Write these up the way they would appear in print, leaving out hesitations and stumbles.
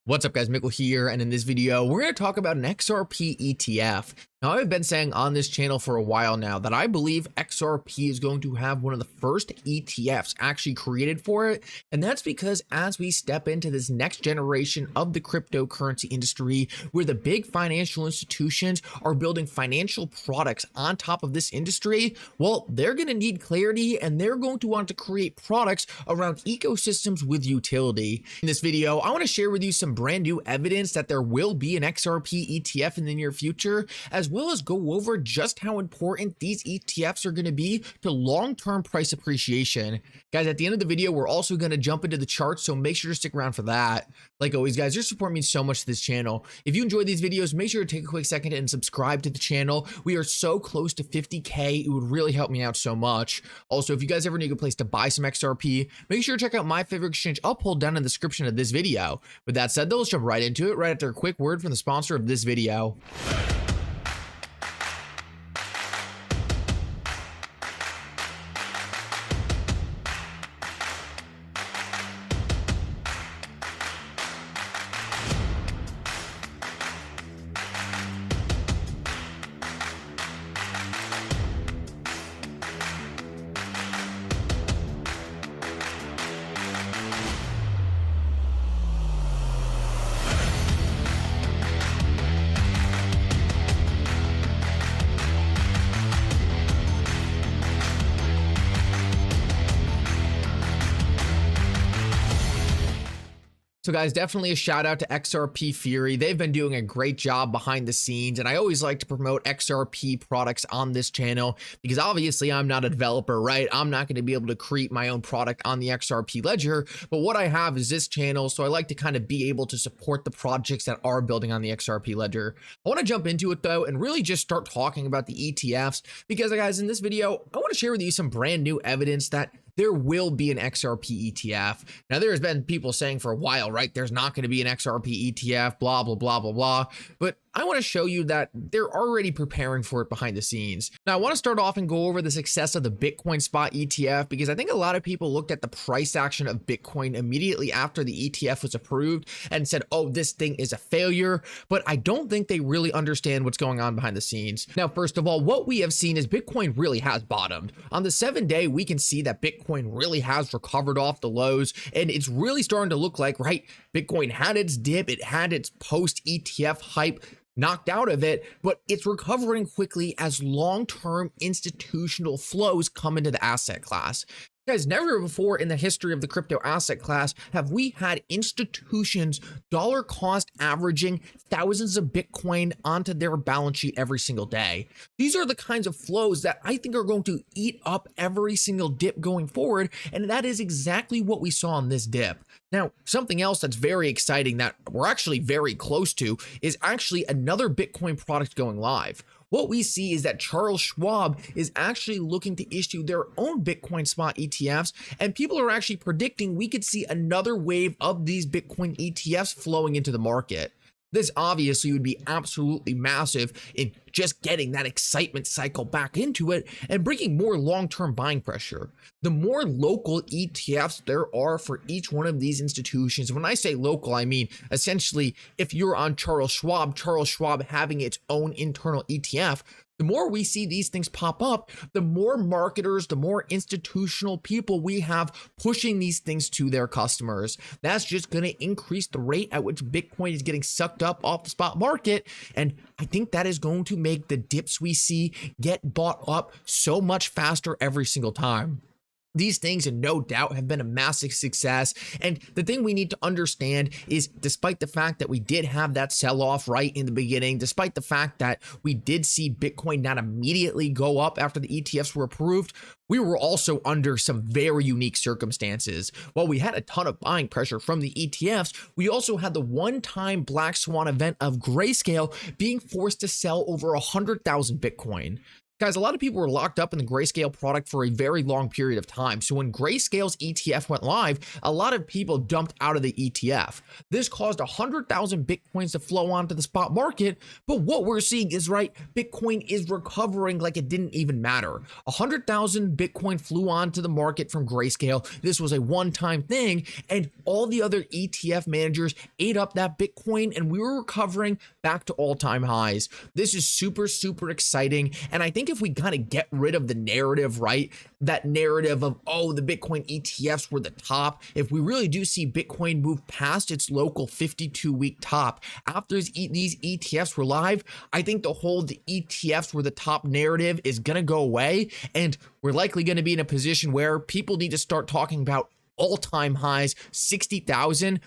What's up guys, Mickle here, and in this video, we're going to talk about an XRP ETF. Now, I've been saying on this channel for a while now that I believe XRP is going to have one of the first ETFs actually created for it, and that's because as we step into this next generation of the cryptocurrency industry, where the big financial institutions are building financial products on top of this industry, well, they're going to need clarity, and they're going to want to create products around ecosystems with utility. In this video, I want to share with you some brand new evidence that there will be an XRP ETF in the near future, as well as go over just how important these ETFs are going to be to long-term price appreciation. Guys, at the end of the video, we're also going to jump into the charts, so make sure to stick around for that. Like always, guys, your support means so much to this channel. If you enjoy these videos, make sure to take a quick second and subscribe to the channel. We are so close to 50K. It would really help me out so much. Also, if you guys ever need a place to buy some XRP, make sure to check out my favorite exchange. I'll pull down in the description of this video. With that said, though, let's jump right into it right after a quick word from the sponsor of this video. So guys, definitely a shout out to XRP Fury. They've been doing a great job behind the scenes, and I always like to promote XRP products on this channel because obviously I'm not a developer, right? I'm not going to be able to create my own product on the XRP ledger, but what I have is this channel, so I like to kind of be able to support the projects that are building on the XRP ledger. I want to jump into it though and really just start talking about the ETFs because guys, in this video, I want to share with you some brand new evidence that there will be an XRP ETF. Now, there has been people saying for a while, right, there's not going to be an XRP ETF, blah, blah, blah, blah, blah. But I want to show you that they're already preparing for it behind the scenes. Now, I want to start off and go over the success of the Bitcoin spot ETF because I think a lot of people looked at the price action of Bitcoin immediately after the ETF was approved and said, oh, this thing is a failure. But I don't think they really understand what's going on behind the scenes. Now, first of all, what we have seen is Bitcoin really has bottomed. On the 7-day, we can see that Bitcoin really has recovered off the lows, and it's really starting to look like, right, Bitcoin had its dip, it had its post ETF hype knocked out of it, but it's recovering quickly as long-term institutional flows come into the asset class. Guys, never before in the history of the crypto asset class have we had institutions dollar cost averaging thousands of Bitcoin onto their balance sheet every single day. These are the kinds of flows that I think are going to eat up every single dip going forward, and that is exactly what we saw on this dip. Now, something else that's very exciting that we're actually very close to is actually another Bitcoin product going live. What we see is that Charles Schwab is actually looking to issue their own Bitcoin spot ETFs, and people are actually predicting we could see another wave of these Bitcoin ETFs flowing into the market. This obviously would be absolutely massive in just getting that excitement cycle back into it and bringing more long-term buying pressure. The more local ETFs there are for each one of these institutions, when I say local, I mean essentially if you're on Charles Schwab having its own internal ETF, the more we see these things pop up, the more marketers, the more institutional people we have pushing these things to their customers. That's just going to increase the rate at which Bitcoin is getting sucked up off the spot market. And I think that is going to make the dips we see get bought up so much faster every single time. These things, and no doubt, have been a massive success. And the thing we need to understand is, despite the fact that we did have that sell-off right in the beginning, despite the fact that we did see Bitcoin not immediately go up after the ETFs were approved, we were also under some very unique circumstances. While we had a ton of buying pressure from the ETFs, we also had the one-time black swan event of Grayscale being forced to sell over 100,000 Bitcoin. Guys, a lot of people were locked up in the Grayscale product for a very long period of time. So when Grayscale's ETF went live, a lot of people dumped out of the ETF. This caused 100,000 Bitcoins to flow onto the spot market. But what we're seeing is, right, Bitcoin is recovering like it didn't even matter. 100,000 Bitcoin flew onto the market from Grayscale. This was a one-time thing, and all the other ETF managers ate up that Bitcoin, and we were recovering back to all-time highs. This is super, super exciting. And I think if we kind of get rid of the narrative, right, that narrative of, oh, the Bitcoin ETFs were the top, if we really do see Bitcoin move past its local 52-week top after these ETFs were live, I think the ETFs were the top narrative is going to go away, and we're likely going to be in a position where people need to start talking about all-time highs, 60,000.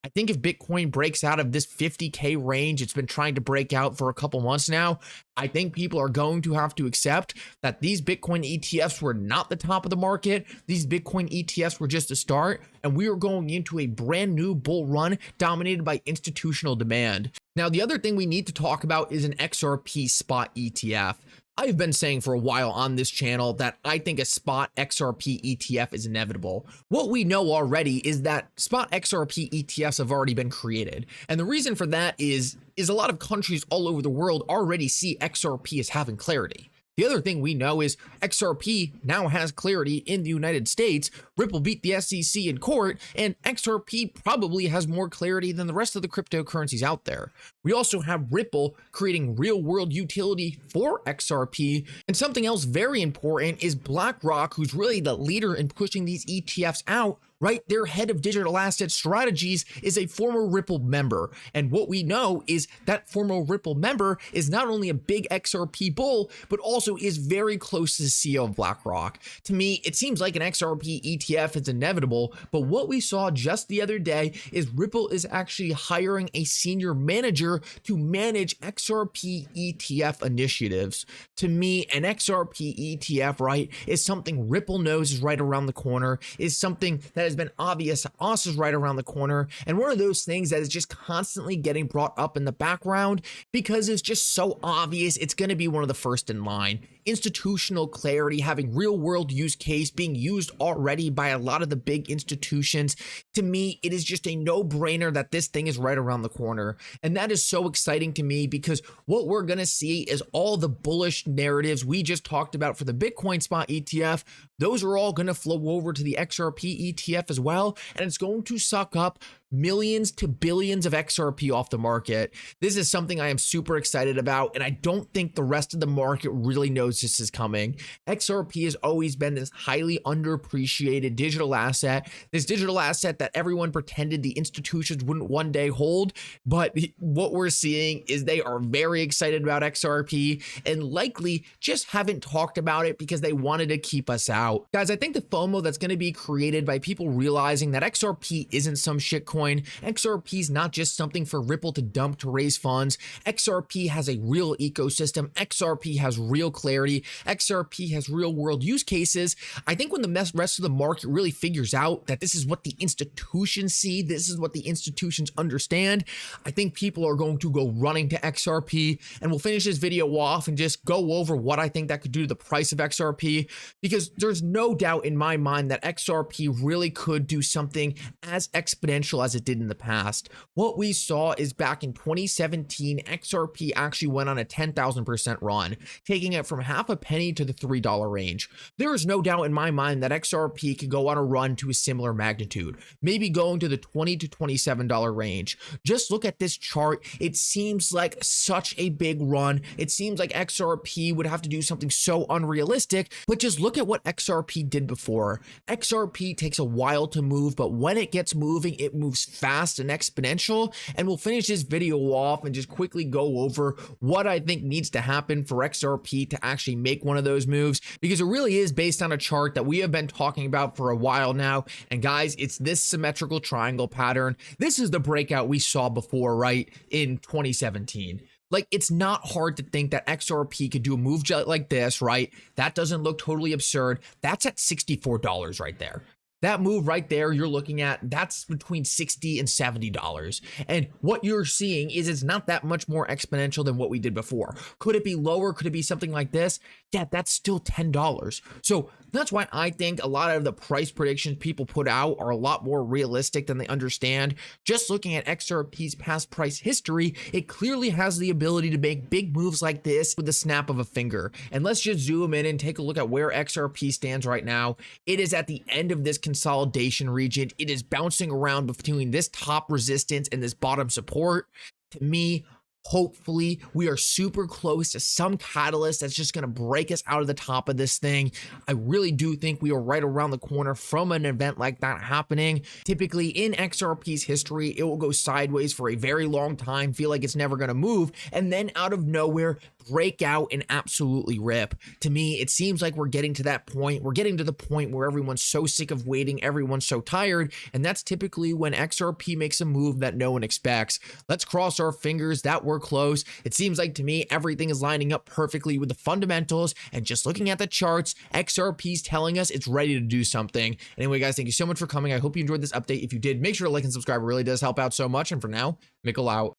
I think if Bitcoin breaks out of this 50K range, it's been trying to break out for a couple months now, I think people are going to have to accept that these Bitcoin ETFs were not the top of the market. These Bitcoin ETFs were just a start, and we are going into a brand new bull run dominated by institutional demand. Now, the other thing we need to talk about is an XRP spot ETF. I've been saying for a while on this channel that I think a spot XRP ETF is inevitable. What we know already is that spot XRP ETFs have already been created. And the reason for that is a lot of countries all over the world already see XRP as having clarity. The other thing we know is XRP now has clarity in the United States. Ripple beat the SEC in court, and XRP probably has more clarity than the rest of the cryptocurrencies out there. We also have Ripple creating real-world utility for XRP, and something else very important is BlackRock, who's really the leader in pushing these ETFs out, right? Their head of digital asset strategies is a former Ripple member. And what we know is that former Ripple member is not only a big XRP bull, but also is very close to the CEO of BlackRock. To me, it seems like an XRP ETF is inevitable, but what we saw just the other day is Ripple is actually hiring a senior manager to manage XRP ETF initiatives. To me, an XRP ETF, right, is something Ripple knows is right around the corner, is something that has been obvious to us is right around the corner, and one of those things that is just constantly getting brought up in the background because it's just so obvious it's going to be one of the first in line. Institutional clarity, having real world use case being used already by a lot of the big institutions. To me, it is just a no-brainer that this thing is right around the corner. And that is so exciting to me because what we're going to see is all the bullish narratives we just talked about for the Bitcoin spot ETF. Those are all going to flow over to the XRP ETF as well. And it's going to suck up millions to billions of XRP off the market. This is something I am super excited about, and I don't think the rest of the market really knows this is coming. XRP has always been this highly underappreciated digital asset, this digital asset that everyone pretended the institutions wouldn't one day hold, but what we're seeing is they are very excited about XRP and likely just haven't talked about it because they wanted to keep us out. Guys, I think the FOMO that's going to be created by people realizing that XRP isn't some shitcoin. XRP is not just something for Ripple to dump to raise funds. XRP has a real ecosystem. XRP has real clarity. XRP has real world use cases. I think when the rest of the market really figures out that this is what the institutions see, this is what the institutions understand, I think people are going to go running to XRP, and we'll finish this video off and just go over what I think that could do to the price of XRP, because there's no doubt in my mind that XRP really could do something as exponential as it did in the past. What we saw is back in 2017, XRP actually went on a 10,000% run, taking it from half a penny to the $3 range. There is no doubt in my mind that XRP could go on a run to a similar magnitude, maybe going to the $20 to $27 range. Just look at this chart. It seems like such a big run. It seems like XRP would have to do something so unrealistic, but just look at what XRP did before. XRP takes a while to move, but when it gets moving, it moves fast and exponential. And we'll finish this video off and just quickly go over what I think needs to happen for XRP to actually make one of those moves, because it really is based on a chart that we have been talking about for a while now. And guys, it's this symmetrical triangle pattern. This is the breakout we saw before, right, in 2017. Like, it's not hard to think that XRP could do a move like this, right? That doesn't look totally absurd. That's at $64 right there. that move right there you're looking at, that's between $60 and $70. And what you're seeing is it's not that much more exponential than what we did before. Could it be lower? Could it be something like this? Yeah, that's still $10. So that's why I think a lot of the price predictions people put out are a lot more realistic than they understand. Just looking at XRP's past price history, it clearly has the ability to make big moves like this with the snap of a finger. And let's just zoom in and take a look at where XRP stands right now. It is at the end of this consolidation region. It is bouncing around between this top resistance and this bottom support. To me, hopefully we are super close to some catalyst that's just going to break us out of the top of this thing. I really do think we are right around the corner from an event like that happening. Typically in XRP's history, it will go sideways for a very long time, feel like it's never going to move, and then out of nowhere break out and absolutely rip. To me, it seems like we're getting to that point. We're getting to the point where everyone's so sick of waiting, everyone's so tired, and that's typically when XRP makes a move that no one expects. Let's cross our fingers that we're close. It seems like to me everything is lining up perfectly with the fundamentals, and just looking at the charts, XRP's telling us it's ready to do something. Anyway, guys, thank you so much for coming. I hope you enjoyed this update. If you did, make sure to like and subscribe. It really does help out so much. And for now, Mickle out.